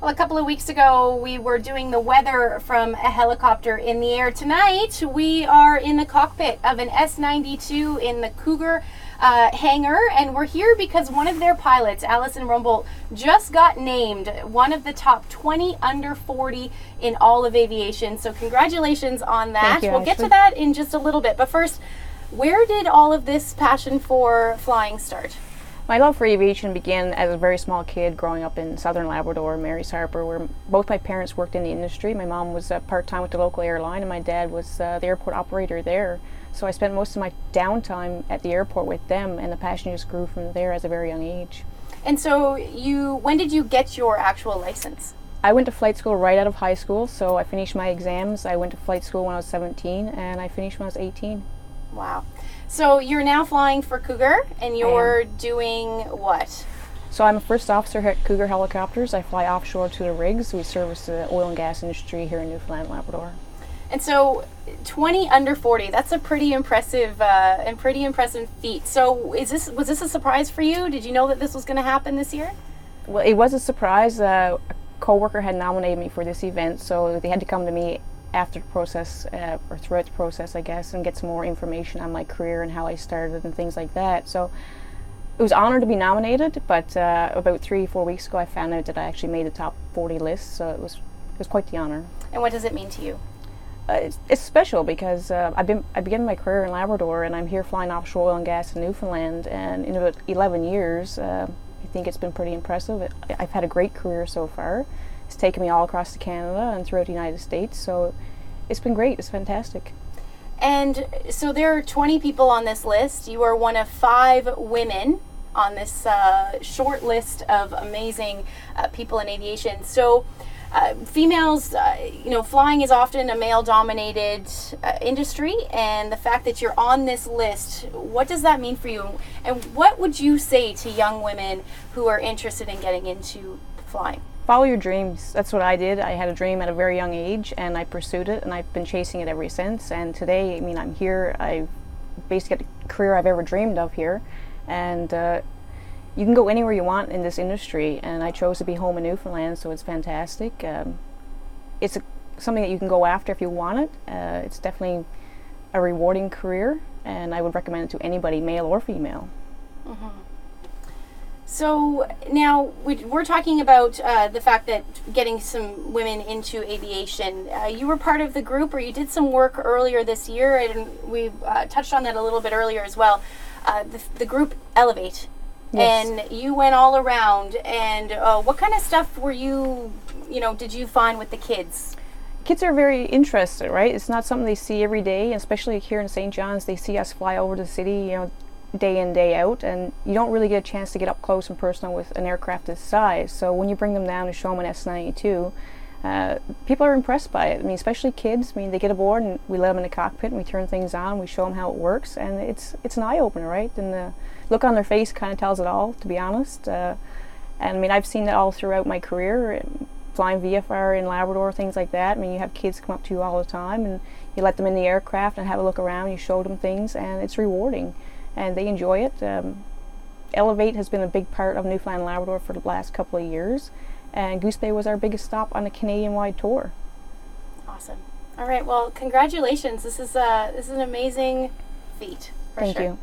Well, a couple of weeks ago, we were doing the weather from a helicopter in the air. Tonight, we are in the cockpit of an S-92 in the Cougar hangar, and we're here because one of their pilots, Allison Rumbolt, just got named one of the top 20 under 40 in all of aviation. So congratulations on that. Thank you, we'll get to that in just a little bit. But first, where did all of this passion for flying start? My love for aviation began as a very small kid growing up in southern Labrador, Mary's Harbour, where both my parents worked in the industry. My mom was part-time with the local airline and my dad was the airport operator there. So I spent most of my downtime at the airport with them, and the passion just grew from there as a very young age. And so when did you get your actual license? I went to flight school right out of high school, so I finished my exams. I went to flight school when I was 17 and I finished when I was 18. Wow. So you're now flying for Cougar, and you're doing what? So I'm a first officer at Cougar Helicopters. I fly offshore to the rigs. We service the oil and gas industry here in Newfoundland and Labrador. And so 20 under 40, that's a pretty impressive feat. So was this a surprise for you? Did you know that this was going to happen this year? Well, it was a surprise. A co-worker had nominated me for this event, so they had to come to me after the process, or throughout the process, I guess, and get some more information on my career and how I started and things like that. So it was an honor to be nominated, but about 3-4 weeks ago I found out that I actually made the top 40 list, so it was quite the honor. And what does it mean to you? It's special because I began my career in Labrador, and I'm here flying offshore oil and gas in Newfoundland, and in about 11 years I think it's been pretty impressive. I've had a great career so far. It's taken me all across Canada and throughout the United States, so it's been great. It's fantastic. And so there are 20 people on this list. You are one of 5 women on this short list of amazing people in aviation. So females, flying is often a male-dominated industry, and the fact that you're on this list, what does that mean for you? And what would you say to young women who are interested in getting into flying? Follow your dreams. That's what I did. I had a dream at a very young age and I pursued it, and I've been chasing it ever since. And today, I'm here. I've basically got the career I've ever dreamed of here. And you can go anywhere you want in this industry, and I chose to be home in Newfoundland, so it's fantastic. It's something that you can go after if you want it. It's definitely a rewarding career, and I would recommend it to anybody, male or female. Mm-hmm. So now we're talking about the fact that getting some women into aviation. You were part of the group, or you did some work earlier this year, and we touched on that a little bit earlier as well. The group Elevate. Yes. And you went all around, and what kind of stuff were did you find with the kids? Kids are very interested, right? It's not something they see every day, especially here in St. John's. They see us fly over the city, day in, day out, and you don't really get a chance to get up close and personal with an aircraft this size. So when you bring them down and show them an S-92, people are impressed by it. Especially kids. They get aboard and we let them in the cockpit and we turn things on, we show them how it works, and it's an eye-opener, right? And the look on their face kind of tells it all, to be honest. And I've seen that all throughout my career, flying VFR in Labrador, things like that. You have kids come up to you all the time, and you let them in the aircraft and have a look around, you show them things, and it's rewarding. And they enjoy it. Elevate has been a big part of Newfoundland and Labrador for the last couple of years, and Goose Bay was our biggest stop on a Canadian-wide tour. Awesome. All right, well, congratulations. This is an amazing feat, for sure. Thank you.